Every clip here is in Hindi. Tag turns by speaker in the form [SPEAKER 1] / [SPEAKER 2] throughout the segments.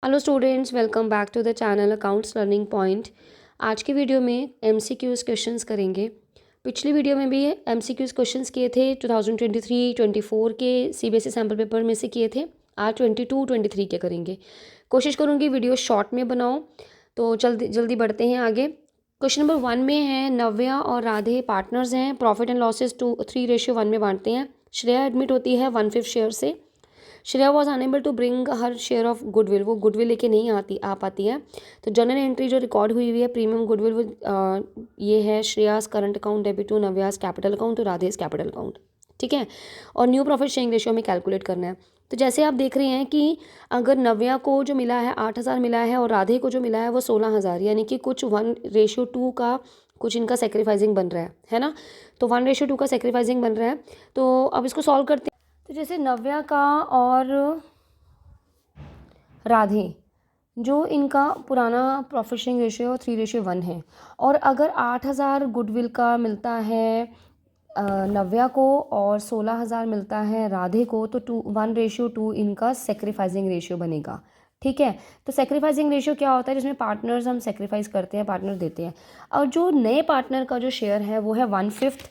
[SPEAKER 1] Hello students, welcome back to the channel accounts learning point. आज की वीडियो में एमसीक्यूज़ क्वेश्चंस करेंगे। पिछली वीडियो में भी एमसीक्यूज़ क्वेश्चंस किए थे 2023-24 के सीबीएसई सैम्पल पेपर में से किए थे। आज 22-23 के करेंगे। कोशिश करूँगी वीडियो शॉर्ट में बनाओ, तो जल्दी जल्दी बढ़ते हैं आगे। क्वेश्चन नंबर 1 में है, नव्या और राधे पार्टनर्स हैं, प्रॉफिट एंड लॉसेज 3:1 में बांटते हैं। श्रेया एडमिट होती है 1/5 शेयर से। Shreya was unable to bring her share of goodwill, वो गुडविल लेके नहीं आ पाती है। तो जनरल एंट्री जो रिकॉर्ड हुई हुई है प्रीमियम गुडविल, वो ये है Shreya's current account debit to Navya's capital account to Radhe's capital account. ठीक है, और न्यू प्रॉफिट शेयरिंग रेशियो हमें कैलकुलेट करना है। तो जैसे आप देख रहे हैं कि अगर नव्या को जो मिला है 8,000 मिला है और राधे को जो मिला है वो 16,000, यानी कि कुछ 1:2 का कुछ इनका सेक्रीफाइसिंग बन रहा है ना। तो 1:2 का सेक्रीफाइसिंग बन रहा है। तो अब इसको सॉल्व करते हैं। तो जैसे नव्या का और राधे, जो इनका पुराना प्रॉफिट शेयरिंग रेशियो 3:1 है, और अगर 8,000 गुडविल का मिलता है नव्या को और 16,000 मिलता है राधे को, तो 1:2 इनका सेक्रीफाइसिंग रेशियो बनेगा। ठीक है, तो सेक्रीफाइसिंग रेशियो क्या होता है, जिसमें पार्टनर्स हम सेक्रीफाइस करते हैं, पार्टनर देते हैं। और जो नए पार्टनर का जो शेयर है वो है 1/5।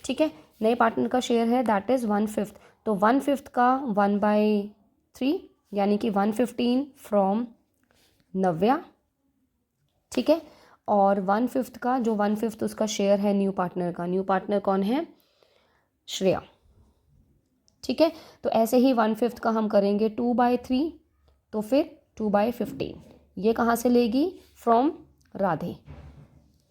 [SPEAKER 1] ठीक है, नए पार्टनर का शेयर है दैट इज़ 1/5। तो 1/5 का 1/3 यानी कि 115 फ्रॉम नव्या। ठीक है, और 1/5 का जो 1/5 उसका शेयर है न्यू पार्टनर का, न्यू पार्टनर कौन है, श्रेया। ठीक है, तो ऐसे ही 1/5 का हम करेंगे 2/3, तो फिर 2/15 ये कहाँ से लेगी, फ्रॉम राधे।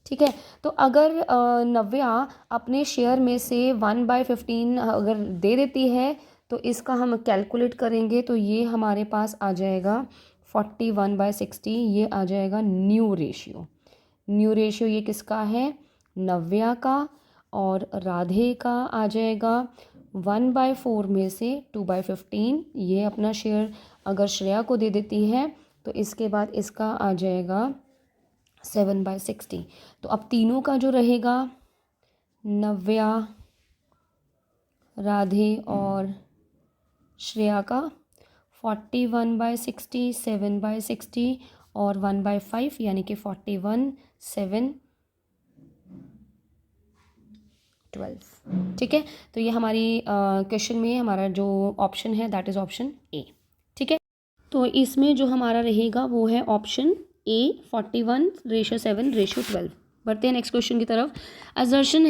[SPEAKER 1] ठीक है, तो अगर नव्या अपने शेयर में से 1/15 अगर दे देती है, तो इसका हम कैलकुलेट करेंगे, तो ये हमारे पास आ जाएगा 41/60। ये आ जाएगा न्यू रेशियो। न्यू रेशियो ये किसका है, नव्या का, और राधे का आ जाएगा 1/4 में से 2/15। ये अपना शेयर अगर श्रेया को दे देती है, तो इसके बाद इसका आ जाएगा 7/60। तो अब तीनों का जो रहेगा, नव्या, राधे और श्रेया का, 41/60, 7/60 और 1/5, यानी कि 41, 7, 12। ठीक है, तो ये हमारी क्वेश्चन में हमारा जो ऑप्शन है दैट इज़ ऑप्शन ए। ठीक है, तो इसमें जो हमारा रहेगा वो है ऑप्शन ए, 41:7:12। बढ़ते हैं नेक्स्ट क्वेश्चन की तरफ। असर्शन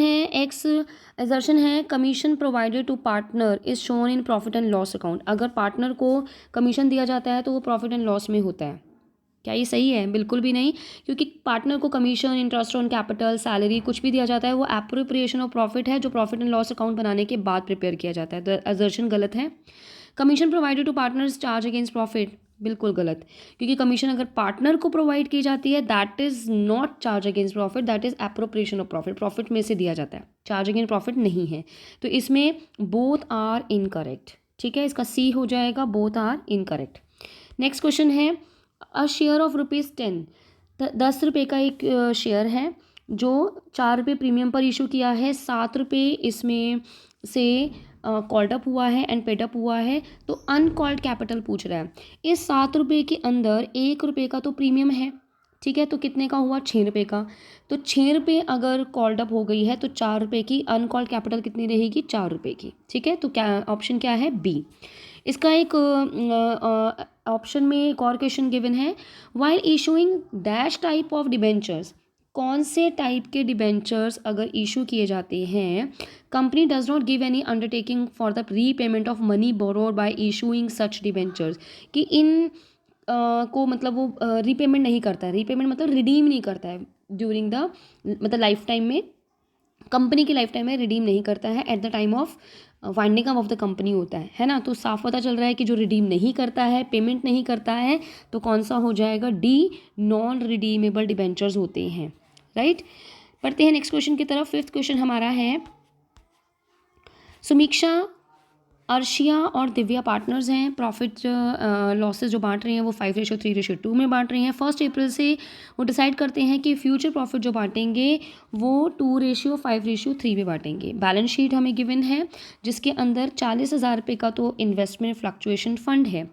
[SPEAKER 1] है commission provided to partner is shown in profit and loss account. अगर पार्टनर को कमीशन दिया जाता है तो वो प्रॉफिट एंड लॉस में होता है। क्या ये सही है? बिल्कुल भी नहीं, क्योंकि पार्टनर को commission, interest on capital, salary कुछ भी दिया जाता है वो एप्रोप्रिएशन ऑफ प्रॉफिट है, जो प्रॉफिट एंड लॉस अकाउंट बनाने के बाद प्रिपेयर किया जाता है। तो असर्शन गलत है। Commission provided to partners charge against profit, बिल्कुल गलत, क्योंकि कमीशन अगर पार्टनर को प्रोवाइड की जाती है that is not charge against profit, that is appropriation of profit, profit में से दिया जाता है, चार्ज अगेंस्ट प्रॉफिट नहीं है। तो इसमें बोथ आर इनकरेक्ट। ठीक है, इसका सी हो जाएगा, both are incorrect. Next question है, अ शेयर ऑफ ₹10, 10 रुपये का एक शेयर है जो 4 रुपये प्रीमियम पर इशू किया है, 7 रुपये इसमें से कॉल्ड अप हुआ है एंड पेड अप हुआ है। तो अनकॉल्ड कैपिटल पूछ रहा है। इस 7 रुपये के अंदर 1 रुपये का तो प्रीमियम है। ठीक है, तो कितने का हुआ, 6 रुपये का। तो 6 रुपये अगर कॉल्ड अप हो गई है तो 4 रुपये की अनकॉल्ड कैपिटल कितनी रहेगी, 4 रुपये की। ठीक है, तो क्या ऑप्शन क्या है, बी। इसका एक ऑप्शन में एक और क्वेश्चन गिवन है, while issuing dash type of debentures, कौन से टाइप के डिबेंचर्स अगर इशू किए जाते हैं, company does not give any undertaking for the repayment of money borrowed by issuing such debentures, कि इन को मतलब वो रीपेमेंट नहीं करता है, रीपेमेंट मतलब रिडीम नहीं करता है ड्यूरिंग द मतलब लाइफ टाइम में, कंपनी की लाइफ टाइम में रिडीम नहीं करता है, eight the time of winding up of the company होता है ना। तो साफ पता चल रहा है कि जो रिडीम नहीं करता है, पेमेंट नहीं करता है, तो कौन सा हो जाएगा, डी, नॉन रिडीमेबल डिबेंचर्स होते हैं। राइट, पढ़ते हैं नेक्स्ट क्वेश्चन की तरफ। 5th क्वेश्चन हमारा है, समीक्षा अर्शिया और दिव्या पार्टनर्स हैं। प्रॉफिट लॉसेस जो बांट रही हैं वो 5:3:2 में बांट रही हैं। 1 अप्रैल से वो डिसाइड करते हैं कि फ्यूचर प्रॉफिट जो बांटेंगे वो 2:5:3 में बांटेंगे। बैलेंस शीट हमें गिवन है जिसके अंदर 40,000 रुपये का तो इन्वेस्टमेंट फ्लक्चुएशन फंड है।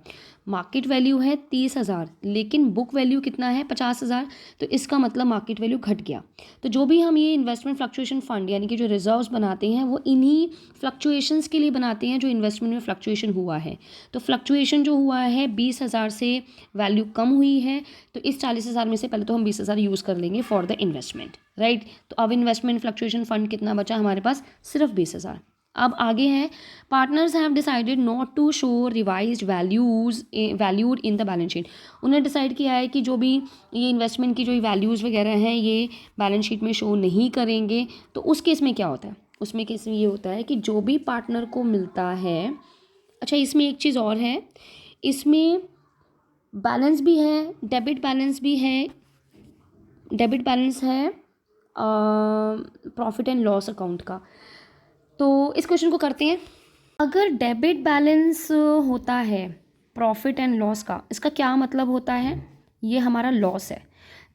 [SPEAKER 1] मार्केट वैल्यू है 30,000 लेकिन बुक वैल्यू कितना है 50,000, तो इसका मतलब मार्केट वैल्यू घट गया। तो जो भी हम ये इन्वेस्टमेंट फ्लक्चुएशन फंड यानी कि जो रिजर्व्स बनाते हैं वो इन्हीं फ्लक्चुएशंस के लिए बनाते हैं जो इन्वेस्टमेंट में फ्लक्चुएशन हुआ है। तो फ्लक्चुएशन जो हुआ है 20,000 से वैल्यू कम हुई है, तो इस 40,000 में से पहले तो हम 20,000 यूज़ कर लेंगे फॉर द इन्वेस्टमेंट, राइट। तो अब इन्वेस्टमेंट फ्लक्चुएशन फंड कितना बचा हमारे पास, सिर्फ 20,000। अब आगे हैं, partners have decided not to show revised valued in the balance sheet. उन्होंने डिसाइड किया है कि जो भी ये इन्वेस्टमेंट की जो वैल्यूज़ वगैरह हैं ये बैलेंस शीट में शो नहीं करेंगे। तो उस केस में क्या होता है, उसमें केस में ये होता है कि जो भी पार्टनर को मिलता है, अच्छा इसमें एक चीज़ और है, इसमें बैलेंस भी है, डेबिट बैलेंस भी है, डेबिट बैलेंस है प्रॉफिट एंड लॉस अकाउंट का। तो इस क्वेश्चन को करते हैं। अगर डेबिट बैलेंस होता है प्रॉफिट एंड लॉस का, इसका क्या मतलब होता है, ये हमारा लॉस है।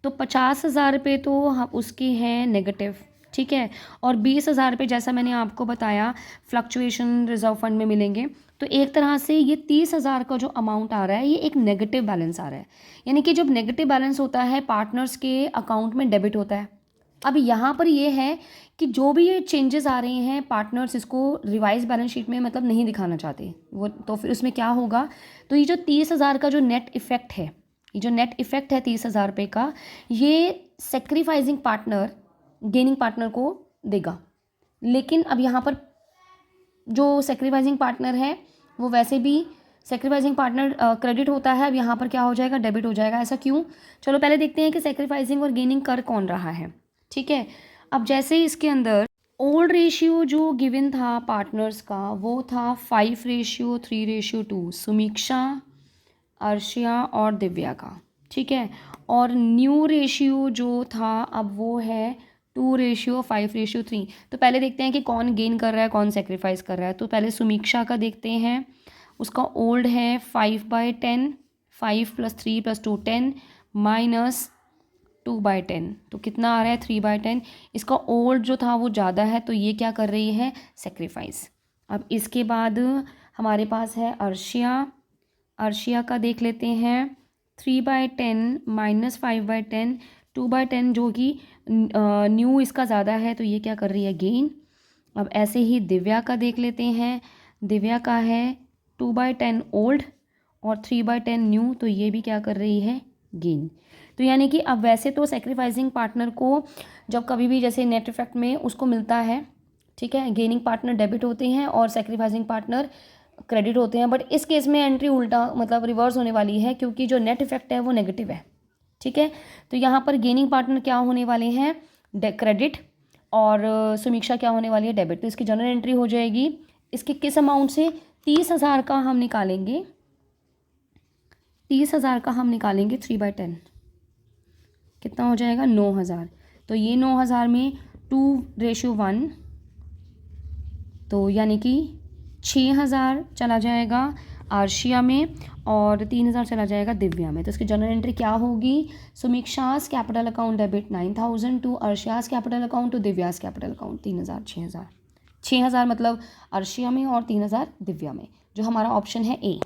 [SPEAKER 1] तो 50,000 रुपये तो उसके हैं नेगेटिव, ठीक है, और 20,000 रुपये जैसा मैंने आपको बताया फ्लक्चुएशन रिजर्व फंड में मिलेंगे। तो एक तरह से ये 30,000 का जो अमाउंट आ रहा है ये एक नेगेटिव बैलेंस आ रहा है, यानी कि जब नेगेटिव बैलेंस होता है पार्टनर्स के अकाउंट में डेबिट होता है। अब यहाँ पर ये है कि जो भी ये चेंजेस आ रहे हैं पार्टनर्स इसको रिवाइज बैलेंस शीट में मतलब नहीं दिखाना चाहते वो, तो फिर उसमें क्या होगा, तो ये जो 30,000 का जो नेट इफेक्ट है, ये जो नेट इफेक्ट है 30,000 रुपये का, ये सेक्रीफाइजिंग पार्टनर गेनिंग पार्टनर को देगा। लेकिन अब यहाँ पर जो सेक्रीफाइजिंग पार्टनर है वो वैसे भी सेक्रीफाइजिंग पार्टनर क्रेडिट होता है, अब यहाँ पर क्या हो जाएगा, डेबिट हो जाएगा। ऐसा क्यों, चलो पहले देखते हैं कि सेक्रीफाइजिंग और गेनिंग कर कौन रहा है, ठीक है। अब जैसे इसके अंदर ओल्ड रेशियो जो गिवन था पार्टनर्स का वो था 5:3:2, समीक्षा, अर्शिया और दिव्या का, ठीक है। और न्यू रेशियो जो था अब वो है 2:5:3। तो पहले देखते हैं कि कौन गेन कर रहा है कौन सेक्रीफाइस कर रहा है। तो पहले समीक्षा का देखते हैं, उसका ओल्ड है 5/10, 5 + 3 + 2 10 -2/10, तो कितना आ रहा है 3/10। इसका ओल्ड जो था वो ज़्यादा है तो ये क्या कर रही है, सेक्रीफाइस। अब इसके बाद हमारे पास है अर्शिया, अर्शिया का देख लेते हैं 3/10 -5/10, 2/10 जो कि न्यू इसका ज़्यादा है तो ये क्या कर रही है, गेन। अब ऐसे ही दिव्या का देख लेते हैं, दिव्या का है 2/10 ओल्ड और 3/10 न्यू, तो ये भी क्या कर रही है, गेन। तो यानी कि अब वैसे तो सेक्रीफाइसिंग पार्टनर को जब कभी भी जैसे नेट इफेक्ट में उसको मिलता है, ठीक है, गेनिंग पार्टनर डेबिट होते हैं और सेक्रीफाइसिंग पार्टनर क्रेडिट होते हैं। बट इस केस में एंट्री उल्टा मतलब रिवर्स होने वाली है क्योंकि जो नेट इफेक्ट है वो नेगेटिव है, ठीक है। तो यहाँ पर गेनिंग पार्टनर क्या होने वाले हैं, क्रेडिट, और समीक्षा क्या होने वाली है, डेबिट। तो इसकी जनरल एंट्री हो जाएगी, इसके किस अमाउंट से, 30,000 का हम निकालेंगे, 30,000 का हम निकालेंगे 3/10, कितना हो जाएगा 9,000। तो ये 9,000 में 2:1, तो यानी कि 6,000 चला जाएगा आर्शिया में और 3,000 चला जाएगा दिव्या में। तो इसकी जनरल एंट्री क्या होगी, Samiksha's capital account debit 9,000 to Arshia's capital account to Divya's capital account 3,000, 6,000, 6,000 मतलब अर्शिया में और 3,000 दिव्या में, जो हमारा ऑप्शन है ए।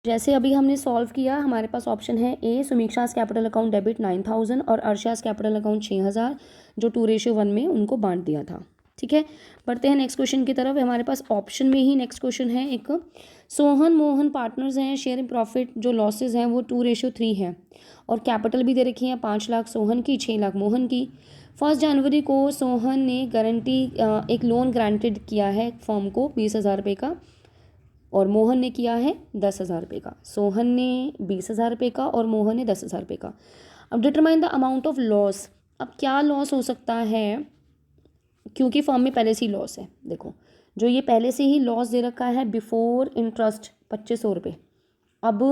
[SPEAKER 1] जैसे अभी हमने सॉल्व किया, हमारे पास ऑप्शन है ए, समीक्षास कैपिटल अकाउंट डेबिट 9,000 और अर्शियास कैपिटल अकाउंट 6,000 जो 2:1 में उनको बांट दिया था, ठीक है। बढ़ते हैं नेक्स्ट क्वेश्चन की तरफ। हमारे पास ऑप्शन में ही नेक्स्ट क्वेश्चन है एक, सोहन मोहन पार्टनर्स हैं, शेयर इन प्रॉफिट जो लॉसेज हैं वो 2:3 है और कैपिटल भी दे रखी है 5 लाख सोहन की, 6 लाख मोहन की। 1 जनवरी को सोहन ने गारंटी एक लोन ग्रांटेड किया है फर्म को 20,000 रुपये का और मोहन ने किया है 10,000 रुपये का। सोहन ने 20,000 रुपये का और मोहन ने 10,000 रुपये का। अब determine the amount of loss, अब क्या लॉस हो सकता है क्योंकि फर्म में पहले से ही लॉस है। देखो जो ये पहले से ही लॉस दे रखा है बिफोर इंटरेस्ट 2,500 रुपये। अब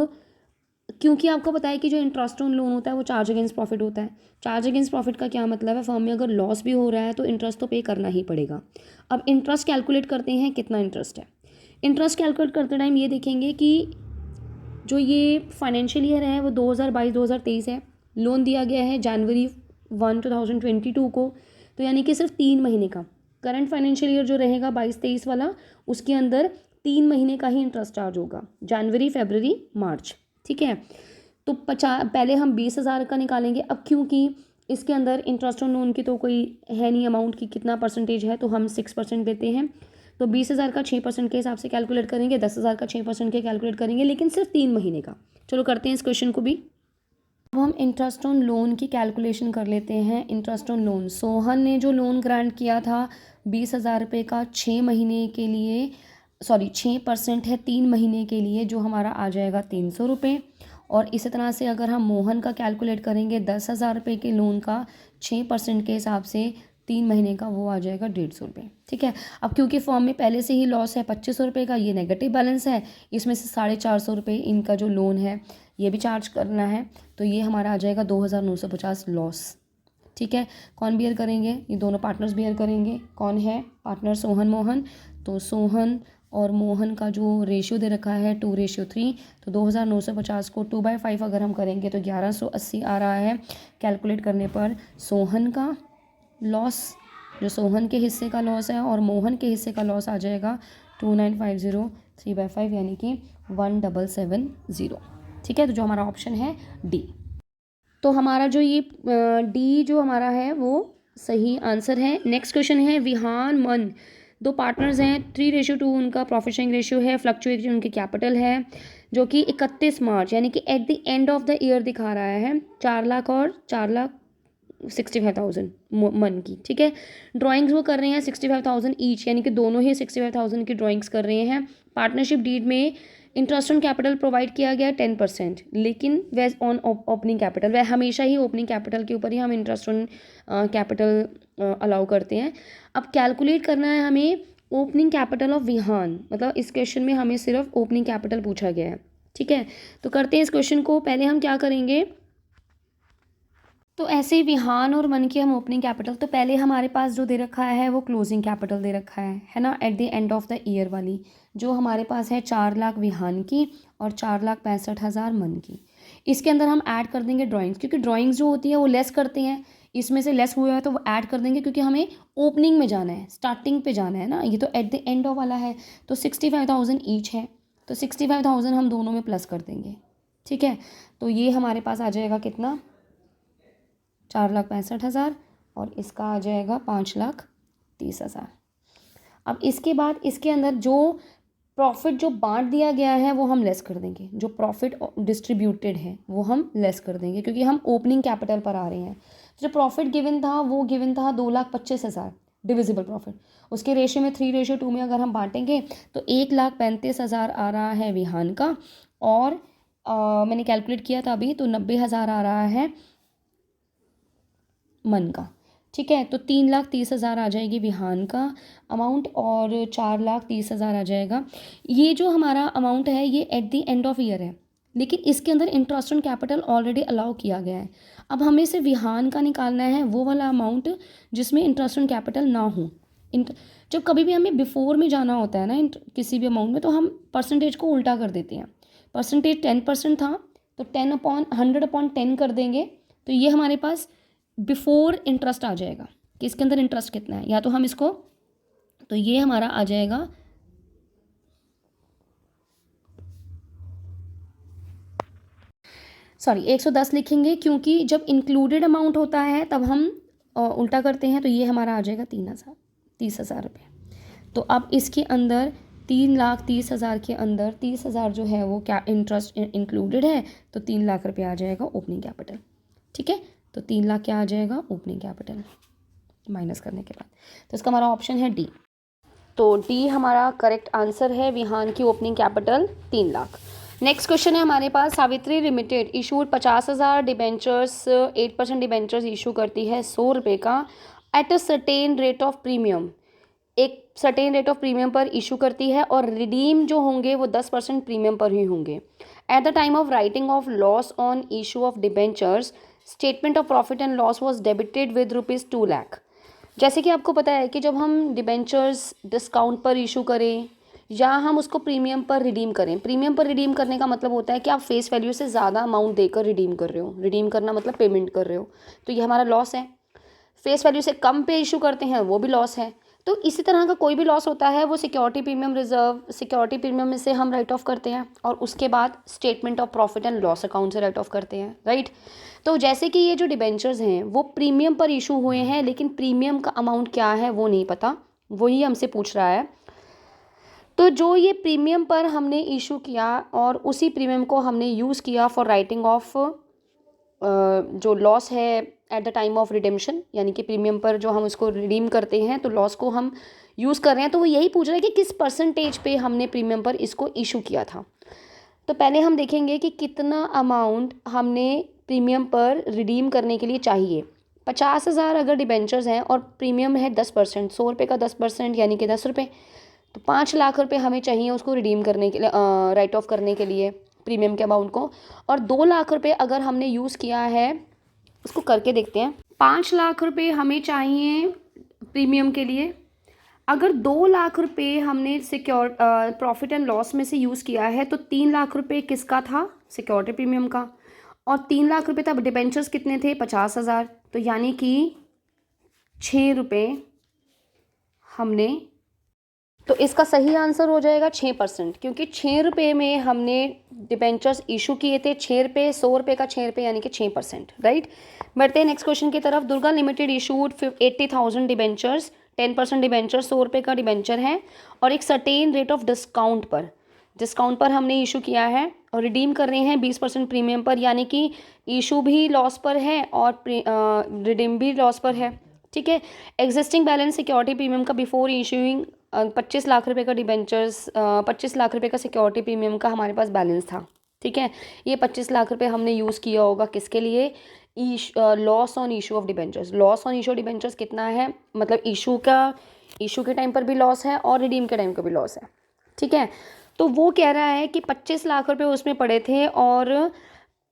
[SPEAKER 1] क्योंकि आपको पता है कि जो इंटरेस्ट ऑन लोन होता है वो चार्ज अगेंस्ट प्रॉफिट होता है। चार्ज अगेंस्ट प्रॉफिट का क्या मतलब है, फर्म में अगर लॉस भी हो रहा है तो इंटरेस्ट तो पे करना ही पड़ेगा। अब इंटरेस्ट कैलकुलेट करते हैं कितना इंटरेस्ट है। इंटरेस्ट कैलकुलेट करते टाइम ये देखेंगे कि जो ये फाइनेंशियल ईयर है वो 2022-2023 है, लोन दिया गया है जनवरी 1 2022 को, तो यानी कि सिर्फ 3 महीने का। करंट फाइनेंशियल ईयर जो रहेगा 22-23 वाला, उसके अंदर 3 महीने का ही इंटरेस्ट चार्ज होगा, जनवरी फरवरी मार्च। ठीक है, तो पहले हम 20,000 का निकालेंगे। अब क्योंकि इसके अंदर इंटरेस्ट ऑन लोन की तो कोई है नहीं अमाउंट की कितना परसेंटेज है, तो हम 6% देते हैं। तो 20,000 का 6% के हिसाब से कैलकुलेट करेंगे, 10,000 का 6% के कैलकुलेट करेंगे, लेकिन सिर्फ 3 महीने का। चलो करते हैं इस क्वेश्चन को भी। अब हम इंटरेस्ट ऑन लोन की कैलकुलेशन कर लेते हैं। इंटरेस्ट ऑन लोन, सोहन ने जो लोन ग्रांट किया था 20,000 रुपये का 6 महीने के लिए, 6% है 3 महीने के लिए, जो हमारा आ जाएगा 300 रुपये। और इसी तरह से अगर हम मोहन का कैलकुलेट करेंगे 10,000 रुपये के लोन का 6% के हिसाब से 3 महीने का, वो आ जाएगा 150 रुपये। ठीक है, अब क्योंकि फॉर्म में पहले से ही लॉस है 2500 रुपये का, ये नेगेटिव बैलेंस है, इसमें से 450 रुपये इनका जो लोन है ये भी चार्ज करना है, तो ये हमारा आ जाएगा 2,950 लॉस। ठीक है, कौन बियर करेंगे? ये दोनों पार्टनर्स बियर करेंगे। कौन है पार्टनर? सोहन मोहन। तो सोहन और मोहन का जो रेशियो दे रखा है 2:3, तो 2,950 को 2/5 अगर हम करेंगे तो 1180 आ रहा है। कैलकुलेट करने पर सोहन का लॉस, जो सोहन के हिस्से का लॉस है, और मोहन के हिस्से का लॉस आ जाएगा 2950 3/5, यानी कि 1770। ठीक है, तो जो हमारा ऑप्शन है डी। तो हमारा जो ये डी जो हमारा है वो सही आंसर है। नेक्स्ट क्वेश्चन है, विहान मन दो पार्टनर्स हैं, 3:2 उनका प्रॉफिट शेयरिंग रेशियो है, फ्लक्चुएशन उनकी कैपिटल है, जो कि 31 मार्च यानी कि at the end of the year दिखा रहा है 4 लाख और 4,65,000 मन की। ठीक है, ड्राइंग्स वो कर रहे हैं 65,000 ईच, यानी कि दोनों ही 65,000 की ड्राइंग्स कर रहे हैं। पार्टनरशिप डीड में इंटरेस्ट ऑन कैपिटल प्रोवाइड किया गया 10%, लेकिन वह ऑन ओपनिंग कैपिटल, वह हमेशा ही ओपनिंग कैपिटल के ऊपर ही हम इंटरेस्ट ऑन कैपिटल अलाउ करते हैं। अब कैलकुलेट करना है हमें ओपनिंग कैपिटल ऑफ विहान, मतलब इस क्वेश्चन में हमें सिर्फ ओपनिंग कैपिटल पूछा गया है। ठीक है, तो करते हैं इस क्वेश्चन को। पहले हम क्या करेंगे, तो ऐसे ही विहान और मन की हम ओपनिंग कैपिटल, तो पहले हमारे पास जो दे रखा है वो क्लोजिंग कैपिटल दे रखा है ना, at the end of the year वाली, जो हमारे पास है 4 लाख विहान की और 4,65,000 मन की। इसके अंदर हम ऐड कर देंगे ड्राइंग्स, क्योंकि ड्राइंग्स जो होती है वो लेस करते हैं, इसमें से लेस हुआ है तो वो ऐड कर देंगे, क्योंकि हमें ओपनिंग में जाना है, स्टार्टिंग पे जाना है ना, ये तो एट द एंड ऑफ वाला है, तो 65,000 ईच है, तो 65,000 हम दोनों में प्लस कर देंगे। ठीक है, तो ये हमारे पास आ जाएगा कितना, 4,65,000, और इसका आ जाएगा 5,30,000। अब इसके बाद इसके अंदर जो प्रॉफिट जो बांट दिया गया है वो हम लेस कर देंगे, जो प्रॉफिट डिस्ट्रीब्यूटेड है वो हम लेस कर देंगे, क्योंकि हम ओपनिंग कैपिटल पर आ रहे हैं। जो प्रॉफिट गिवन था वो गिवन था 2,25,000 डिविजिबल प्रॉफिट, उसके रेशियो में 3:2 में अगर हम बांटेंगे तो 1,35,000 आ रहा है विहान का, और मैंने कैलकुलेट किया था अभी, तो 90,000 आ रहा है मन का। ठीक है, तो 3,30,000 आ जाएगी विहान का अमाउंट, और 4,30,000 आ जाएगा। ये जो हमारा अमाउंट है ये at the end of year है, लेकिन इसके अंदर interest on capital already allow किया गया है। अब हमें से विहान का निकालना है वो वाला अमाउंट जिसमें इंटरेस्ट ऑन कैपिटल ना हो। जब कभी भी हमें बिफोर में जाना होता है ना किसी भी अमाउंट में, तो हम परसेंटेज को उल्टा कर देते हैं। परसेंटेज 10% था, तो 10/100/10 कर देंगे, तो ये हमारे पास बिफोर इंटरेस्ट आ जाएगा कि इसके अंदर इंटरेस्ट कितना है, या तो हम इसको, तो ये हमारा आ जाएगा 110 लिखेंगे, क्योंकि जब इंक्लूडेड अमाउंट होता है तब हम उल्टा करते हैं, तो ये हमारा आ जाएगा 30,000 रुपये। तो अब इसके अंदर 3,30,000 के अंदर 30,000 जो है वो क्या इंटरेस्ट इंक्लूडेड है, तो 3 लाख रुपये आ जाएगा ओपनिंग कैपिटल। ठीक है, तो 3 लाख क्या आ जाएगा ओपनिंग कैपिटल माइनस करने के बाद, तो इसका हमारा ऑप्शन है डी। तो डी हमारा करेक्ट आंसर है, विहान की opening capital 3 lakh. Next question है हमारे पास, Savitri limited issued 50,000 debentures, 8% debentures issue करती है 100 रुपये का, at a certain rate of premium, एक सर्टेन रेट ऑफ प्रीमियम पर इशू करती है, और रिडीम जो होंगे वो 10% प्रीमियम पर ही होंगे। Eight the time of writing of loss on issue of debentures, statement of profit and loss was debited with ₹2 lakh. जैसे कि आपको पता है कि जब हम डिबेंचर्स डिस्काउंट पर इशू करें या हम उसको प्रीमियम पर रिडीम करें। प्रीमियम पर रिडीम करने का मतलब होता है कि आप फेस वैल्यू से ज़्यादा अमाउंट देकर रिडीम कर रहे हो। रिडीम करना मतलब पेमेंट कर रहे हो, तो ये हमारा लॉस है। फेस वैल्यू से कम पे इशू करते हैं, वो भी लॉस है। तो इसी तरह का कोई भी लॉस होता है वो security premium reserve, security premium में से हम राइट ऑफ करते हैं और उसके बाद statement of profit and loss account से राइट ऑफ करते हैं, राइट। तो जैसे कि ये जो डिबेंचर्स हैं वो प्रीमियम पर इशू हुए हैं, लेकिन प्रीमियम का अमाउंट क्या है वो नहीं पता, वही हमसे पूछ रहा है। तो जो ये प्रीमियम पर हमने इशू किया और उसी प्रीमियम को हमने यूज़ किया फॉर राइटिंग ऑफ जो लॉस है eight the time of redemption, यानी कि प्रीमियम पर जो हम उसको रिडीम करते हैं तो लॉस को हम यूज़ कर रहे हैं। तो वो यही पूछ रहा है कि किस परसेंटेज पे हमने प्रीमियम पर इसको इशू किया था। तो पहले हम देखेंगे कि कितना अमाउंट हमने प्रीमियम पर रिडीम करने के लिए चाहिए। 50,000 अगर डिबेंचर्स हैं और प्रीमियम है 10%, 100 रुपये का 10% यानी कि 10 रुपये, तो 5 लाख रुपए हमें चाहिए उसको रिडीम करने के लिए, राइट ऑफ करने के लिए प्रीमियम के अमाउंट को। और 2 लाख रुपए अगर हमने यूज़ किया है, उसको करके देखते हैं। 5 लाख रुपए हमें चाहिए प्रीमियम के लिए। अगर 2 लाख रुपए हमने सिक्योर प्रॉफिट एंड लॉस में से यूज़ किया है तो 3 लाख रुपए किसका था? सिक्योरिटी प्रीमियम का। और 3 लाख रुपए तब डिबेंचर्स कितने थे? 50,000। तो यानी कि 6 रुपये हमने, तो इसका सही आंसर हो जाएगा 6%, क्योंकि 6 रुपये में हमने डिबेंचर्स इशू किए थे। 6 रुपये, 100 रुपये का 6 रुपये यानी कि 6%, राइट। बढ़ते हैं नेक्स्ट क्वेश्चन की तरफ। Durga limited issued 80,000 debentures, 10% debenture 100 रुपये का डिबेंचर है और एक सर्टेन रेट ऑफ डिस्काउंट पर हमने इशू किया है और रिडीम कर रहे हैं 20% प्रीमियम पर, यानी कि इशू भी लॉस पर है और रिडीम भी लॉस पर है, ठीक है। एग्जिस्टिंग बैलेंस सिक्योरिटी प्रीमियम का बिफोर इशूइंग 25 लाख रुपए का डिबेंचर्स, 25 लाख रुपए का सिक्योरिटी प्रीमियम का हमारे पास बैलेंस था, ठीक है। ये 25 लाख रुपए हमने यूज़ किया होगा किसके लिए? Loss on issue of debentures. Loss on issue debentures कितना है? मतलब इशू के टाइम पर भी लॉस है और रिडीम के टाइम का भी लॉस है, ठीक है। तो वो कह रहा है कि 25 लाख रुपए उसमें पड़े थे और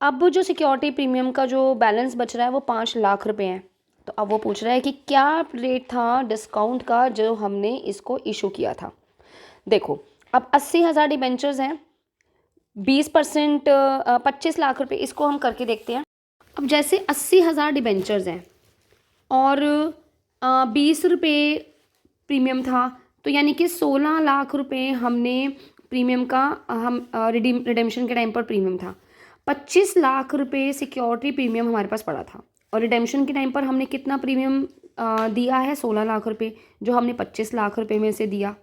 [SPEAKER 1] अब जो सिक्योरिटी प्रीमियम का जो बैलेंस बच रहा है वो 5 लाख रुपए है। तो अब वो पूछ रहा है कि क्या रेट था डिस्काउंट का जो हमने इसको इशू किया था। देखो, अब 80,000 डिबेंचर्स हैं, 20%, 25 लाख रुपए, इसको हम करके देखते हैं। अब जैसे 80,000 डिबेंचर्स हैं और 20 रुपये प्रीमियम था, तो यानी कि 16 लाख रुपए हमने प्रीमियम का, हम रिडेम्पशन के टाइम पर प्रीमियम था। 25 लाख रुपए सिक्योरिटी प्रीमियम हमारे पास पड़ा था और रिडेम्पशन के टाइम पर हमने कितना प्रीमियम दिया है? 16 लाख रुपए, जो हमने 25 लाख रुपए में से दिया,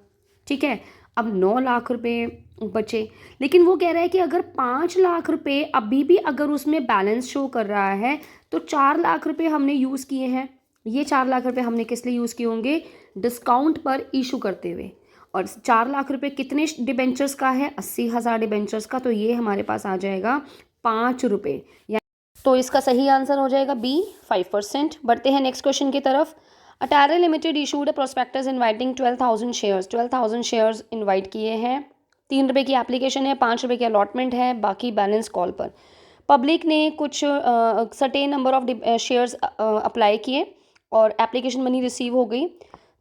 [SPEAKER 1] ठीक है। अब 9 लाख रुपए बचे, लेकिन वो कह रहा है कि अगर 5 लाख रुपए अभी भी अगर उसमें बैलेंस शो कर रहा है तो 4 लाख रुपए हमने यूज़ किए हैं। ये 4 लाख रुपए हमने किस लिए यूज़ किए होंगे? डिस्काउंट पर इशू करते हुए। और 4 लाख रुपए कितने डिबेंचर्स का है? 80,000 डिबेंचर्स का। तो ये हमारे पास आ जाएगा 5 रुपये, तो इसका सही आंसर हो जाएगा बी, 5%। बढ़ते हैं नेक्स्ट क्वेश्चन की तरफ। Atara limited issued a prospectus inviting 12,000 shares. 12,000 shares invite किए हैं। 3 रुपये की एप्लीकेशन है, 5 रुपये की अलॉटमेंट है, बाकी बैलेंस कॉल पर। पब्लिक ने कुछ certain number of shares apply किए और एप्लीकेशन मनी रिसीव हो गई।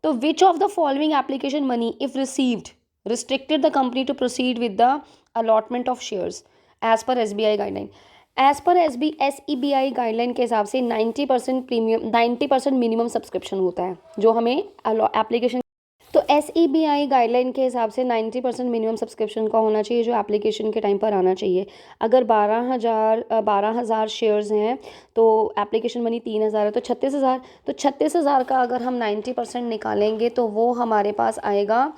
[SPEAKER 1] तो which of the following application money if received restricted the company to proceed with the allotment of shares as per SBI guideline. As per SEBI guideline के हिसाब से 90% प्रीमियम, 90% मिनिमम सब्सक्रिप्शन होता है जो हमें एप्लीकेशन। तो SEBI गाइडलाइन के हिसाब से 90% मिनिमम सब्सक्रिप्शन का होना चाहिए जो एप्लीकेशन के टाइम पर आना चाहिए। अगर 12,000 शेयर्स हैं तो एप्लीकेशन मनी 3,000 है, तो 36,000। तो 36,000 का अगर हम 90% निकालेंगे तो वो हमारे पास आएगा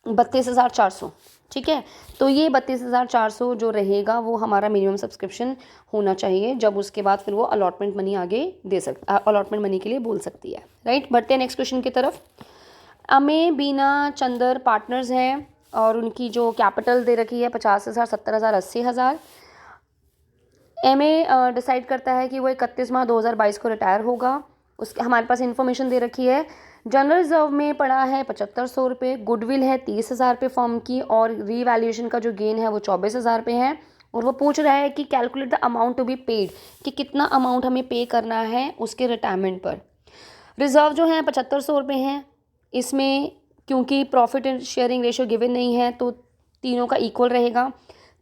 [SPEAKER 1] 32,400, ठीक है। तो ये 32,400 जो रहेगा वो हमारा मिनिमम सब्सक्रिप्शन होना चाहिए, जब उसके बाद फिर वो अलॉटमेंट मनी आगे अलॉटमेंट मनी के लिए बोल सकती है, राइट। बढ़ते हैं नेक्स्ट क्वेश्चन की तरफ। अमे बीना चंदर पार्टनर्स हैं और उनकी जो कैपिटल दे रखी है 50,000, 70,000, 80,000। MA डिसाइड करता है कि वो 31 मार्च 2022 को रिटायर होगा। उसके हमारे पास इन्फॉर्मेशन दे रखी है। जनरल रिजर्व में पड़ा है 7500 रुपये, गुडविल है 30,000 रुपये फॉर्म की और रीवैल्यूएशन का जो गेन है वो 24,000 रुपये है। और वो पूछ रहा है कि calculate the amount to be paid, कि कितना अमाउंट हमें पे करना है उसके रिटायरमेंट पर। रिजर्व जो है 7500 रुपये हैं, इसमें क्योंकि profit and sharing ratio given नहीं है तो तीनों का इक्वल रहेगा।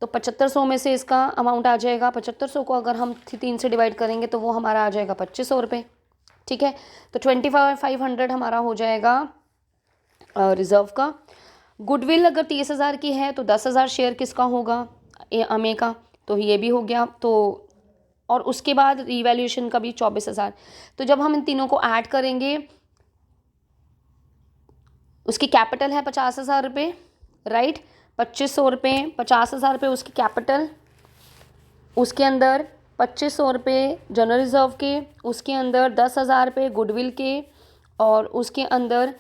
[SPEAKER 1] तो 7500 में से इसका अमाउंट आ जाएगा, 7500 को अगर हम 3 से डिवाइड करेंगे तो वो हमारा आ जाएगा 2500 रुपये। ठीक है, तो 2500 हमारा हो जाएगा रिजर्व का। गुडविल अगर 30,000 की है तो 10,000 शेयर किसका होगा, अमे का, तो ये भी हो गया। तो और उसके बाद रिवैल्यूएशन का भी 24,000। तो जब हम इन तीनों को ऐड करेंगे, उसकी कैपिटल है 50,000 रुपये, राइट, 2500 रुपये, 50,000 रुपये उसकी कैपिटल, उसके अंदर 2500 रुपये जनरल रिजर्व के, उसके अंदर 10,000 रुपये गुडविल के, और उसके अंदर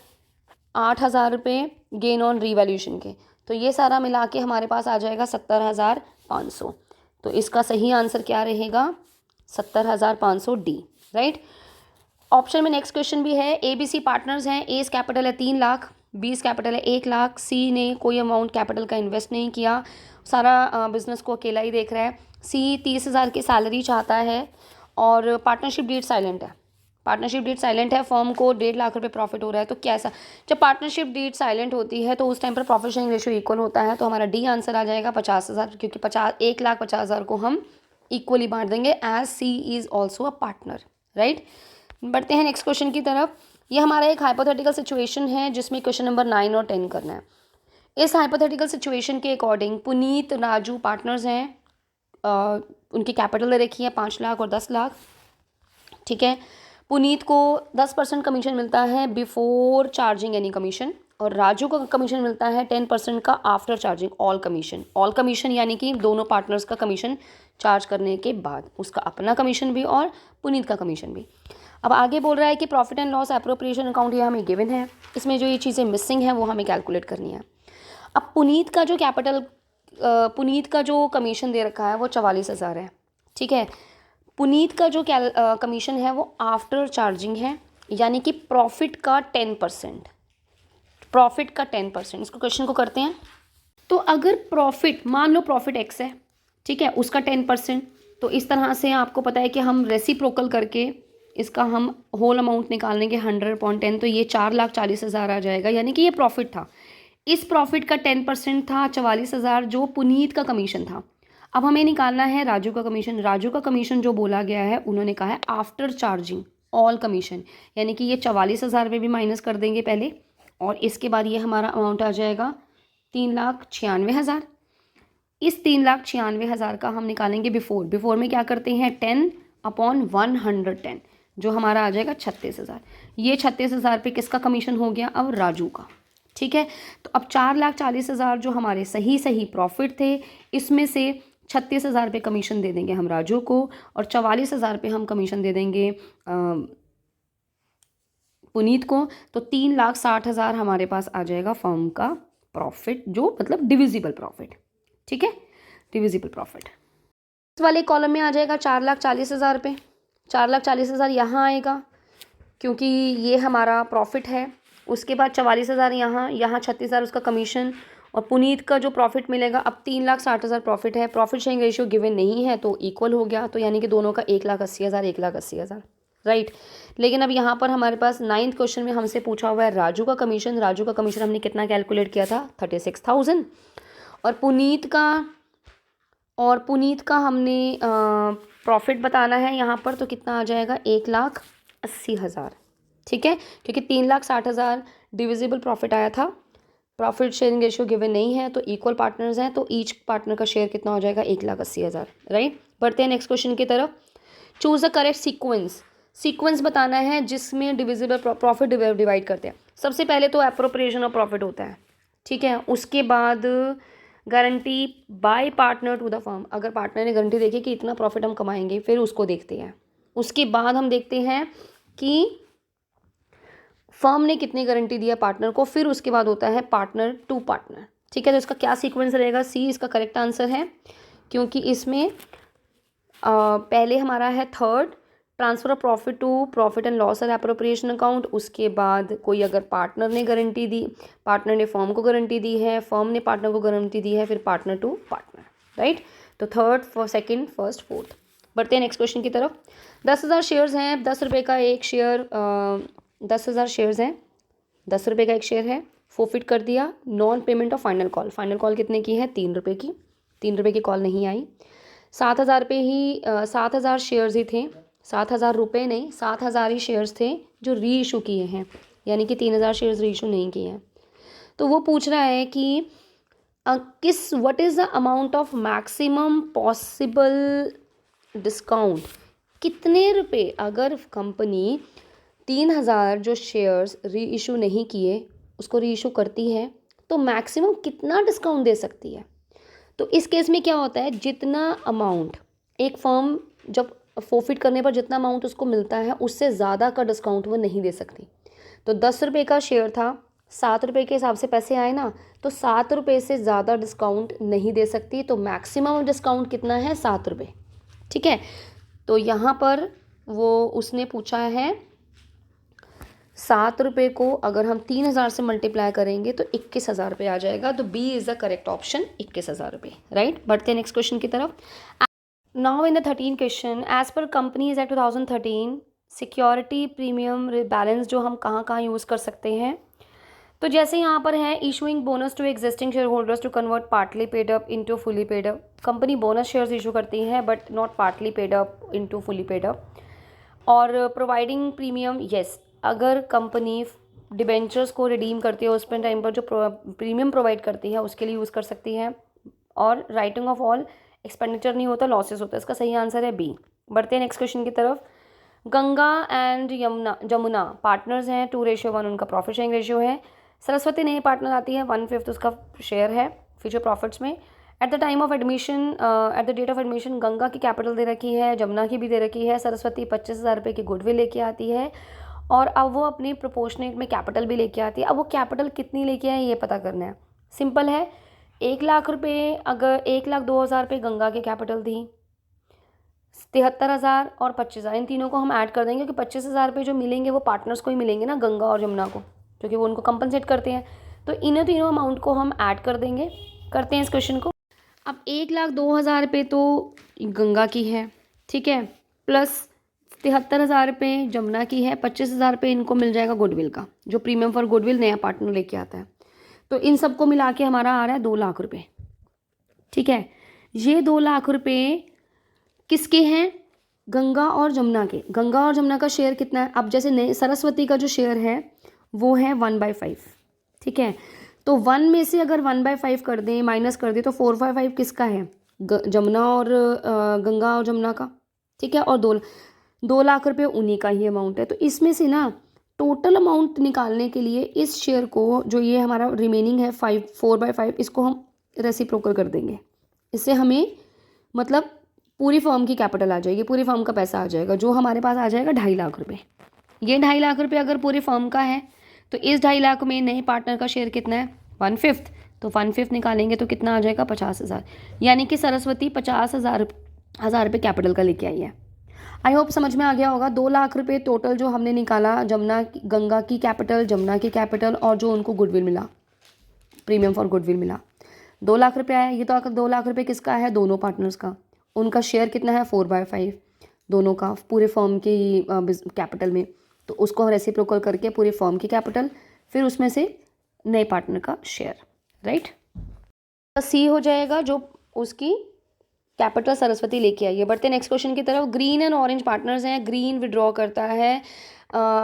[SPEAKER 1] 8,000 रुपये गेन ऑन रीवैल्यूएशन के। तो ये सारा मिला के हमारे पास आ जाएगा 70,500। तो इसका सही आंसर क्या रहेगा, 70,500 डी, राइट। ऑप्शन में नेक्स्ट क्वेश्चन भी है, ABC पार्टनर्स हैं, ए कैपिटल है 3 लाख, बी कैपिटल है 1 लाख, सी ने कोई अमाउंट कैपिटल का इन्वेस्ट नहीं किया, सारा बिजनेस को अकेला ही देख रहा है, सी 30,000 की सैलरी चाहता है, और पार्टनरशिप डीड साइलेंट है। पार्टनरशिप डीड साइलेंट है, फर्म को 1.5 लाख रुपए प्रॉफिट हो रहा है। तो कैसा, जब पार्टनरशिप डीड साइलेंट होती है तो उस टाइम पर प्रॉफिट शेयरिंग रेशियो इक्वल होता है। तो हमारा डी आंसर आ जाएगा 50,000, क्योंकि 1,50,000 को हम इक्वली बांट देंगे, as she is also a partner, right. बढ़ते हैं नेक्स्ट क्वेश्चन की तरफ। ये हमारा एक हाइपोथेटिकल सिचुएशन है जिसमें क्वेश्चन नंबर 9 और 10 करना है। इस हाइपोथेटिकल सिचुएशन के अकॉर्डिंग पुनीत राजू पार्टनर्स हैं, उनकी कैपिटल दे रखी है 5 लाख और 10 लाख। ठीक है, पुनीत को 10% कमीशन मिलता है बिफोर चार्जिंग एनी कमीशन, और राजू को कमीशन मिलता है 10% का after charging all commission. All commission यानी कि दोनों पार्टनर्स का कमीशन चार्ज करने के बाद, उसका अपना कमीशन भी और पुनीत का कमीशन भी। अब आगे बोल रहा है कि profit and loss appropriation account ये हमें गिवन है, इसमें जो ये चीज़ें मिसिंग हैं वो हमें कैलकुलेट करनी है। अब पुनीत का जो पुनीत का जो कमीशन दे रखा है वो 44,000 है। ठीक है, पुनीत का जो कमीशन है वो आफ्टर चार्जिंग है, यानी कि प्रॉफिट का 10%, प्रॉफिट का 10%। इसको क्वेश्चन को करते हैं। तो अगर प्रॉफिट, मान लो प्रॉफिट एक्स है, ठीक है, उसका 10%, तो इस तरह से आपको पता है कि हम रेसिप्रोकल करके इसका हम होल अमाउंट निकाल लेंगे 100/10, तो ये 4,40,000 आ जाएगा, यानी कि ये प्रॉफिट था। इस प्रॉफिट का 10% था 44,000 जो पुनीत का कमीशन था। अब हमें निकालना है राजू का कमीशन। राजू का कमीशन जो बोला गया है, उन्होंने कहा है आफ्टर चार्जिंग ऑल कमीशन, यानी कि ये 44,000 में भी माइनस कर देंगे पहले, और इसके बाद ये हमारा अमाउंट आ जाएगा 3,96,000। इस 3,96,000 का हम निकालेंगे बिफोर में क्या करते हैं 10/110, जो हमारा आ जाएगा 36,000। ये 36,000 पे किसका कमीशन हो गया, अब राजू का। ठीक है, तो अब 4,40,000 जो हमारे सही प्रॉफिट थे, इसमें से 36,000 पे कमीशन दे देंगे हम राजू को, और 44,000 पे हम कमीशन दे देंगे पुनीत को। तो 3,60,000 हमारे पास आ जाएगा फर्म का प्रॉफिट, जो मतलब डिविजिबल प्रॉफिट। ठीक है, डिविजिबल प्रॉफिट इस वाले कॉलम में आ जाएगा 4,40,000 पे। 4,40,000 यहाँ आएगा क्योंकि ये हमारा प्रॉफिट है। उसके बाद 44,000 यहाँ 36,000 उसका कमीशन, और पुनीत का जो प्रॉफिट मिलेगा, अब 3,60,000 प्रॉफिट है। प्रॉफिट शेयरिंग रेशियो गिवन नहीं है तो इक्वल हो गया, तो यानी कि दोनों का 1,80,000 1,80,000, राइट। लेकिन अब यहाँ पर हमारे पास 9th क्वेश्चन में हमसे पूछा हुआ है राजू का कमीशन। राजू का कमीशन हमने कितना कैलकुलेट किया था 36,000, और पुनीत का हमने प्रॉफिट बताना है यहाँ पर, तो कितना आ जाएगा 1,80,000। ठीक है, क्योंकि 3,60,000 डिविजिबल प्रॉफिट आया था, प्रॉफिट शेयरिंग रेशियो गिवन नहीं है, तो इक्वल पार्टनर्स हैं, तो ईच पार्टनर का शेयर कितना हो जाएगा 1,80,000, राइट। बढ़ते हैं नेक्स्ट क्वेश्चन की तरफ। चूज द करेक्ट सीक्वेंस बताना है जिसमें डिविजिबल प्रॉफिट डिवाइड करते हैं। सबसे पहले तो एप्रोप्रिएशन ऑफ प्रॉफिट होता है, ठीक है। उसके बाद guarantee by partner to the firm, अगर पार्टनर ने गारंटी देखी कि इतना प्रॉफिट हम कमाएंगे, फिर उसको देखते हैं। उसके बाद हम देखते हैं कि फर्म ने कितनी गारंटी दिया पार्टनर को, फिर उसके बाद होता है पार्टनर टू पार्टनर। ठीक है, तो इसका क्या सीक्वेंस रहेगा, सी इसका करेक्ट आंसर है, क्योंकि इसमें पहले हमारा है third, transfer of profit to profit and loss and appropriation account. उसके बाद कोई अगर पार्टनर ने गारंटी दी, पार्टनर ने फर्म को गारंटी दी है, फर्म ने पार्टनर को गारंटी दी है, फिर पार्टनर टू पार्टनर, राइट। तो थर्ड, सेकंड, फर्स्ट, फोर्थ। बढ़ते हैं नेक्स्ट क्वेश्चन की तरफ। 10,000 शेयर्स हैं, 10 रुपये का एक शेयर, 10,000 शेयर्स हैं, 10 रुपये का एक शेयर है। फोरफिट कर दिया, non payment of final call. Final call कितने की है? 3 रुपये की। 3 रुपये की कॉल नहीं आई। 7,000 रुपये ही 7,000 शेयर्स ही थे, 7,000 रुपये नहीं, 7,000 ही शेयर्स थे जो री इशू किए हैं, यानी कि 3,000 शेयर्स री इशू नहीं किए हैं। तो वो पूछ रहा है कि what is the amount of maximum possible discount, कितने रुपए अगर कंपनी 3,000 जो शेयर्स री इशू नहीं किए उसको री इशू करती है तो मैक्सिमम कितना डिस्काउंट दे सकती है। तो इस केस में क्या होता है, जितना अमाउंट एक फर्म जब फोरफिट करने पर जितना अमाउंट उसको मिलता है उससे ज़्यादा का डिस्काउंट वो नहीं दे सकती। तो 10 रुपये का शेयर था, 7 रुपये के हिसाब से पैसे आए ना, तो 7 रुपये से ज़्यादा डिस्काउंट नहीं दे सकती। तो मैक्सिमम डिस्काउंट कितना है? 7 रुपये। ठीक है, तो यहाँ पर वो उसने पूछा है 7 रुपये को अगर हम 3,000 से मल्टीप्लाई करेंगे तो 21,000 रुपये आ जाएगा। तो B is the correct option, 21,000 रुपये। राइट, बढ़ते हैं नेक्स्ट क्वेश्चन की तरफ। Now in the 13 question, as per companies act 2013 security premium balance जो हम कहाँ कहाँ यूज़ कर सकते हैं। तो जैसे यहाँ पर है issuing bonus to existing share holders to convert partly paid up into fully paid up. Company bonus shares issue करती है but not partly paid up into fully paid up. और प्रोवाइडिंग प्रीमियम, यस, अगर कंपनी डिबेंचर्स को रिडीम करती है उस पर टाइम पर जो प्रीमियम प्रोवाइड करती है उसके लिए यूज़ कर सकती है। और राइटिंग ऑफ ऑल एक्सपेंडिचर नहीं होता, लॉसेस होता है। इसका सही आंसर है बी। बढ़ते हैं नेक्स्ट क्वेश्चन की तरफ। गंगा एंड जमुना पार्टनर्स हैं, 2:1 उनका प्रॉफिट शेयरिंग रेशियो है। सरस्वती नई पार्टनर आती है, 1/5 उसका शेयर है फ्यूचर प्रॉफिट्स में। At the time of admission, at the date of admission Ganga की कैपिटल दे रखी है, जमुना की भी दे रखी है। सरस्वती 25,000 रुपये की गुडविल लेके आती है और अब वो अपनी प्रोपोर्शनेट में कैपिटल भी लेके आती है। अब वो कैपिटल कितनी लेके आए ये पता करना है। सिंपल है, 1,00,000 रुपये, अगर 1,02,000 रुपये गंगा की कैपिटल थी, 73,000 और 25,000, इन तीनों को हम ऐड कर देंगे क्योंकि 25,000 रुपये जो मिलेंगे वो पार्टनर्स को ही मिलेंगे ना, गंगा और जमुना को, क्योंकि वो उनको कंपनसेट करते हैं। तो इन तीनों अमाउंट को हम ऐड कर देंगे। करते हैं इस क्वेश्चन को। अब 1,02,000 रुपये तो गंगा की है, ठीक है, प्लस 73,000 रुपये जमुना की है, 25,000 रुपये इनको मिल जाएगा गुडविल का, जो प्रीमियम फॉर गुडविल नया पार्टनर लेके आता है। तो इन सबको मिला के हमारा आ रहा है 2,00,000 रुपये। ठीक है, ये 2,00,000 रुपये किसके हैं? गंगा और जमुना के। गंगा और जमुना का शेयर कितना है? अब जैसे नए सरस्वती का जो शेयर है वो है 1/5। ठीक है, तो 1 में से अगर 1/5 कर दें, माइनस कर दें, तो 4/5 किसका है? जमुना और गंगा और जमुना का। ठीक है, और 2,00,000 रुपये उन्हीं का ही अमाउंट है। तो इसमें से ना टोटल अमाउंट निकालने के लिए इस शेयर को, जो ये हमारा रिमेनिंग है 4/5, इसको हम रेसिप्रोकल कर देंगे। इससे हमें मतलब पूरी फर्म की कैपिटल आ जाएगी, पूरी फर्म का पैसा आ जाएगा, जो हमारे पास आ जाएगा 2,50,000 रुपये। ये 2,50,000 रुपये अगर पूरी फर्म का है तो इस 2,50,000 में नए पार्टनर का शेयर कितना है? 1/5। तो 1/5 निकालेंगे तो कितना आ जाएगा? 50,000। यानी कि सरस्वती 50,000 रुपये कैपिटल का लेके आई है। आई होप समझ में आ गया होगा। 2,00,000 रुपये टोटल जो हमने निकाला, गंगा की कैपिटल, जमुना की कैपिटल और जो उनको गुडविल मिला, प्रीमियम फॉर गुडविल मिला, 2,00,000 रुपये आया। ये तो अगर 2,00,000 रुपये किसका है? दोनों पार्टनर्स का। उनका शेयर कितना है? 4/5 दोनों का पूरे फर्म की कैपिटल में। तो उसको हम रेसिप्रोकल करके पूरी फर्म की कैपिटल, फिर उसमें से नए पार्टनर का शेयर। राइट, सी हो जाएगा जो उसकी कैपिटल सरस्वती लेके आई है। बढ़ते नेक्स्ट क्वेश्चन की तरफ। ग्रीन एंड ऑरेंज पार्टनर्स हैं। ग्रीन विड्रॉ करता है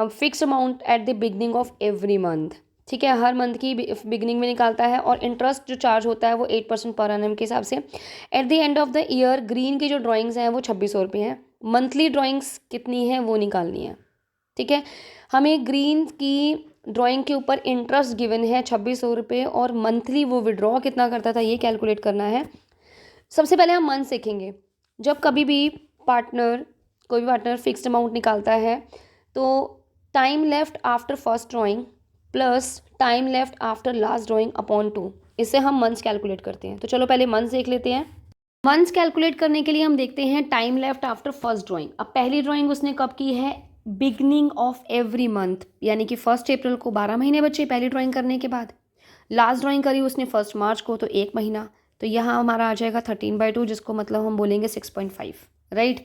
[SPEAKER 1] fix amount at the beginning of every month. ठीक है, हर मंथ की बिगनिंग में निकालता है और इंटरेस्ट जो चार्ज होता है वो 8% पर एनम के हिसाब से। At the end of the year green की जो ड्राइंग्स हैं वो 2,600 रुपये हैं। मंथली ड्राइंग्स कितनी है वो निकालनी है। ठीक है, हमें ग्रीन की ड्राइंग के ऊपर इंटरेस्ट गिवन है 2,600 रुपये और मंथली वो विड्रॉ कितना करता था ये कैलकुलेट करना है। सबसे पहले हम मंथ सीखेंगे। जब कभी भी कोई भी पार्टनर फिक्स्ड अमाउंट निकालता है तो time left after first drawing plus time left after last drawing upon 2, इससे हम मंथ्स कैलकुलेट करते हैं। तो चलो पहले मंथ्स देख लेते हैं। मंथ्स कैलकुलेट करने के लिए हम देखते हैं time left after first drawing. अब पहली ड्राइंग उसने कब की है? बिगनिंग ऑफ एवरी मंथ, यानी कि 1 अप्रैल को 12 महीने बचे पहली ड्राइंग करने के बाद। लास्ट ड्राइंग करी उसने 1 मार्च को, तो 1 महीना। तो यहाँ हमारा आ जाएगा 13/2, जिसको मतलब हम बोलेंगे 6.5। राइट,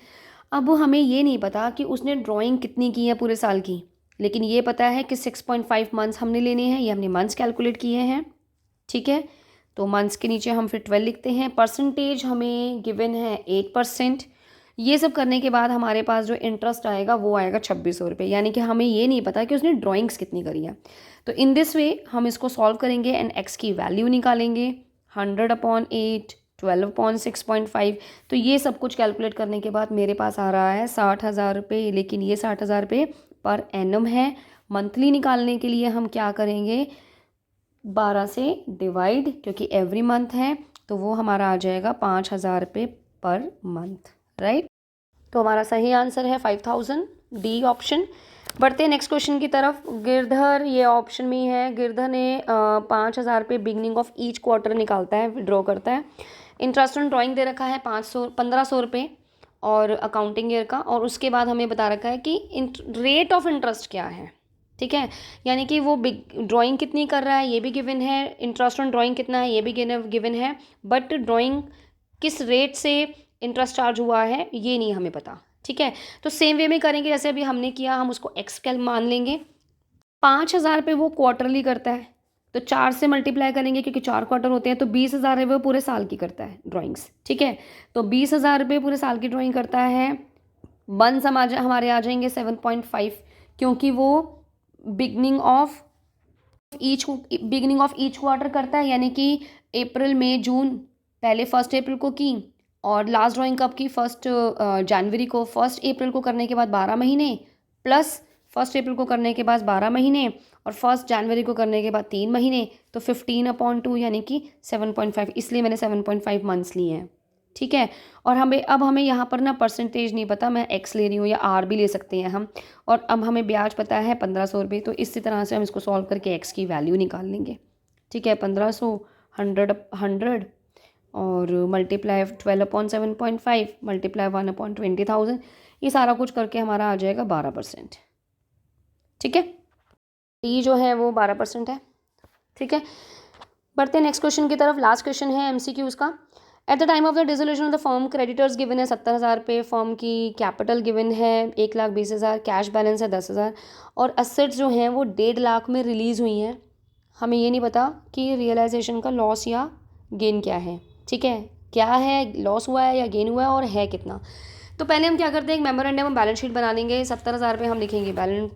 [SPEAKER 1] अब हमें ये नहीं पता कि उसने ड्राइंग कितनी की है पूरे साल की, लेकिन ये पता है कि 6.5 मंथ्स हमने लेने हैं, ये हमने मंथ्स कैलकुलेट किए हैं, ठीक है। तो मंथ्स के नीचे हम फिर 12 लिखते हैं। परसेंटेज हमें गिवन है 8%। ये सब करने के बाद हमारे पास जो इंटरेस्ट आएगा वो आएगा 2600 रुपये, यानी कि हमें ये नहीं पता कि उसने ड्राइंग्स कितनी करी है। तो इन दिस वे हम इसको सॉल्व करेंगे एंड एक्स की वैल्यू निकालेंगे। 100/8, 12/6.5। तो ये सब कुछ कैलकुलेट करने के बाद मेरे पास आ रहा है 60,000 रुपये, लेकिन ये 60,000 रुपये पर एनम है। मंथली निकालने के लिए हम क्या करेंगे, 12 से डिवाइड, क्योंकि एवरी मंथ है, तो वो हमारा आ जाएगा 5,000 रुपये पर मंथ, राइट। तो हमारा सही आंसर है 5,000, डी ऑप्शन। बढ़ते हैं नेक्स्ट क्वेश्चन की तरफ। गिरधर, ये ऑप्शन में ही है, गिरधर ने 5,000 रुपये बिगनिंग ऑफ ईच क्वार्टर निकालता है, विड्रॉ करता है। इंटरेस्ट ऑन ड्राइंग दे रखा है 1500 रुपये और अकाउंटिंग ईयर का, और उसके बाद हमें बता रखा है कि रेट ऑफ इंटरेस्ट क्या है, ठीक है। यानी कि वो ड्राइंग कितनी कर रहा है ये भी गिवन है, इंटरेस्ट ऑन ड्राइंग कितना है ये भी गिवन है, बट ड्राइंग किस रेट से इंटरेस्ट चार्ज हुआ है ये नहीं हमें पता, ठीक है। तो सेम वे में करेंगे जैसे अभी हमने किया, हम उसको एक्स कैल मान लेंगे। 5,000 रुपये वो क्वार्टरली करता है, तो 4 से मल्टीप्लाई करेंगे क्योंकि 4 क्वार्टर होते हैं, तो 20,000 रुपये वो पूरे साल की करता है ड्राइंग्स, ठीक है। तो 20,000 रुपये पूरे साल की ड्राइंग करता है। मंथ्स हमारे आ जाएंगे 7.5, क्योंकि वो बिगनिंग ऑफ ईच क्वार्टर करता है, यानी कि अप्रैल मई जून, पहले 1 अप्रैल को की और लास्ट ड्राइंग कब की, 1 जनवरी को। 1 अप्रैल को करने के बाद 12 महीने प्लस 1 अप्रैल को करने के बाद 12 महीने और 1 जनवरी को करने के बाद 3 महीने, तो 15/2 यानी कि 7.5, इसलिए मैंने 7.5 मंथ्स लिए हैं, ठीक है। और हमें यहाँ पर ना परसेंटेज नहीं पता, मैं एक्स ले रही हूँ या आर भी ले सकते हैं हम। और अब हमें ब्याज पता है 1,500 रुपये, तो इसी तरह से हम इसको सॉल्व करके एक्स की वैल्यू निकाल लेंगे, ठीक है। 1,500, 100 और मल्टीप्लाई 12/7.5 मल्टीप्लाई 1/20,000, ये सारा कुछ करके हमारा आ जाएगा 12%, ठीक है। टी जो है वो 12% है, ठीक है। बढ़ते हैं नेक्स्ट क्वेश्चन की तरफ। लास्ट क्वेश्चन है एमसीक्यूज का। Eight the time of the dissolution of the firm, creditors given है 70,000 रुपये, फर्म की कैपिटल गिवन है 1,20,000, कैश बैलेंस है 10,000 और असेट्स जो हैं वो 1.5 लाख में रिलीज़ हुई हैं। हमें ये नहीं पता कि रियलाइजेशन का लॉस या गेन क्या है, ठीक है। क्या है, लॉस हुआ है या गेन हुआ है और है कितना। तो पहले हम क्या करते हैं, एक मेमोरेंडम बैलेंस शीट बना लेंगे। 70,000 रुपये हम लिखेंगे, बैलेंस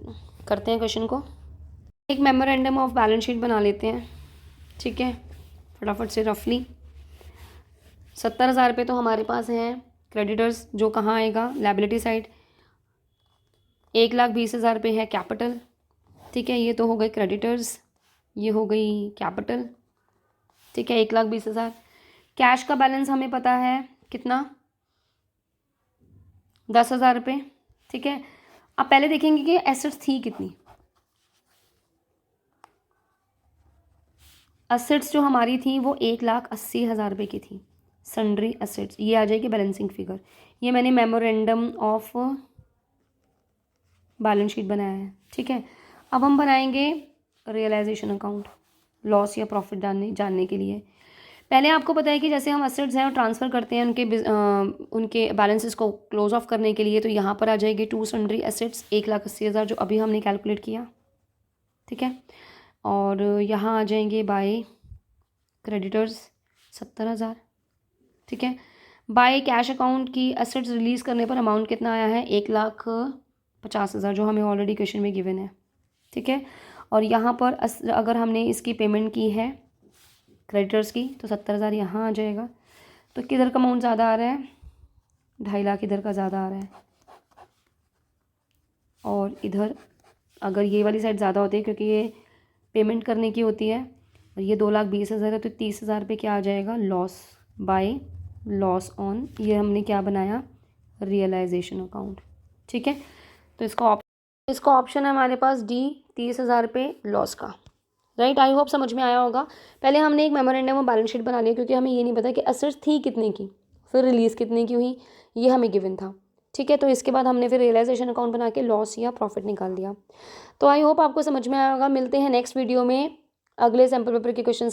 [SPEAKER 1] करते हैं क्वेश्चन को। एक मेमोरेंडम ऑफ बैलेंस शीट बना लेते हैं, ठीक है, फटाफट से रफली। 70,000 रुपये तो हमारे पास हैं क्रेडिटर्स, जो कहाँ आएगा, लायबिलिटी साइड। 1,20,000 रुपये है कैपिटल, ठीक है। ये तो हो गए क्रेडिटर्स, ये हो गई कैपिटल, ठीक है, 1,20,000। कैश का बैलेंस हमें पता है कितना, 10,000 रुपये, ठीक है। अब पहले देखेंगे कि एसेट्स थी कितनी। एसेट्स जो हमारी थी वो 1,80,000 रुपये की थी, सन्ड्री एसेट्स, ये आ जाएगी बैलेंसिंग फिगर। ये मैंने मेमोरेंडम ऑफ बैलेंस शीट बनाया है, ठीक है। अब हम बनाएंगे रियलाइजेशन अकाउंट, लॉस या प्रॉफिट जानने के लिए। पहले आपको पता है कि जैसे हम एसेट्स हैं और ट्रांसफ़र करते हैं उनके बैलेंसेस को क्लोज ऑफ करने के लिए, तो यहाँ पर आ जाएगी 2 सन्ड्री एसेट्स 1,80,000 जो अभी हमने कैलकुलेट किया, ठीक है। और यहाँ आ जाएंगे बाय क्रेडिटर्स 70,000, ठीक है। बाय कैश अकाउंट की एसेट्स रिलीज़ करने पर अमाउंट कितना आया है, 1,50,000 जो हमें ऑलरेडी क्वेश्चन में गिवन है, ठीक है। और यहाँ पर अगर हमने इसकी पेमेंट की है क्रेडिटर्स की तो 70,000 यहाँ आ जाएगा। तो किधर का अमाउंट ज़्यादा आ रहा है, 2.5 लाख इधर का ज़्यादा आ रहा है, और इधर अगर ये वाली साइड ज़्यादा होती है क्योंकि ये पेमेंट करने की होती है, और ये 2,20,000 है, तो 30,000 रुपये क्या आ जाएगा, लॉस बाय लॉस ऑन, ये हमने क्या बनाया, रियलाइजेशन अकाउंट, ठीक है। तो इसका ऑप्शन है हमारे पास डी, 30,000 रुपये लॉस का, राइट। आई होप समझ में आया होगा। पहले हमने एक मेमोरेंडम और बैलेंस शीट बना लिया क्योंकि हमें ये नहीं पता कि एसेट्स थी कितने की, फिर रिलीज़ कितने की हुई, ये हमें गिवन था, ठीक है। तो इसके बाद हमने फिर रियलाइजेशन अकाउंट बना के लॉस या प्रॉफिट निकाल दिया। तो आई होप आपको समझ में आया होगा। मिलते हैं नेक्स्ट वीडियो में अगले सैम्पल पेपर के क्वेश्चंस